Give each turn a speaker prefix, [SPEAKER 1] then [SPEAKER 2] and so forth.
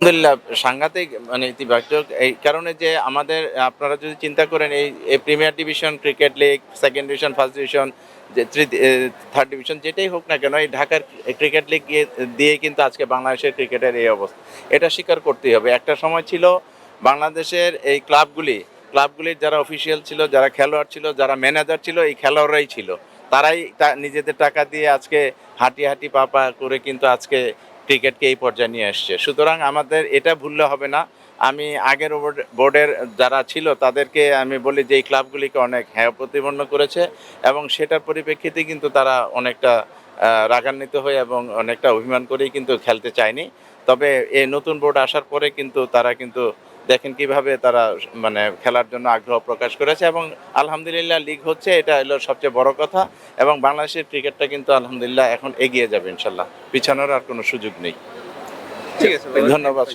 [SPEAKER 1] আলহামদুলিল্লাহ সাংঘাতিক মানে ইতিবাচক এই কারণে যে আমাদের আপনারা যদি চিন্তা করেন এই premier division cricket league second division first division যে থার্ড ডিভিশন যেটাই হোক না কেন এই ঢাকার ক্রিকেট লিগ দিয়ে কিন্তু আজকে বাংলাদেশের ক্রিকেটের এই অবস্থা এটা স্বীকার করতেই হবে। একটা সময় ছিল বাংলাদেশের এই ক্লাবগুলির যারা অফিসিয়াল ছিল, যারা খেলোয়াড় ছিল, যারা ম্যানেজার ছিল, এই খেলোয়াড়রাই ছিল। তারাই নিজেদের টাকা দিয়ে আজকে হাঁটি পা করে কিন্তু আজকে ক্রিকেটকে এই পর্যায়ে নিয়ে আসছে। সুতরাং আমাদের এটা ভুললে হবে না। আমি আগের বোর্ডের যারা ছিল তাদেরকে আমি বলি যে এই ক্লাবগুলিকে অনেক হেয় প্রতিপন্ন করেছে এবং সেটার পরিপ্রেক্ষিতে কিন্তু তারা অনেকটা রাগান্বিত হয়ে এবং অনেকটা অভিমান করেই কিন্তু খেলতে চায়নি। তবে এই নতুন বোর্ড আসার পরে কিন্তু তারা কিন্তু দেখেন কিভাবে তারা মানে খেলার জন্য আগ্রহ প্রকাশ করেছে এবং আলহামদুলিল্লাহ লিগ হচ্ছে, এটা হলো সবচেয়ে বড় কথা। এবং বাংলাদেশের ক্রিকেটটা কিন্তু আলহামদুলিল্লাহ এখন এগিয়ে যাবে ইনশাল্লাহ, পিছানোর আর কোনো সুযোগ নেই।
[SPEAKER 2] ঠিক আছে ভাই।
[SPEAKER 1] ধন্যবাদ।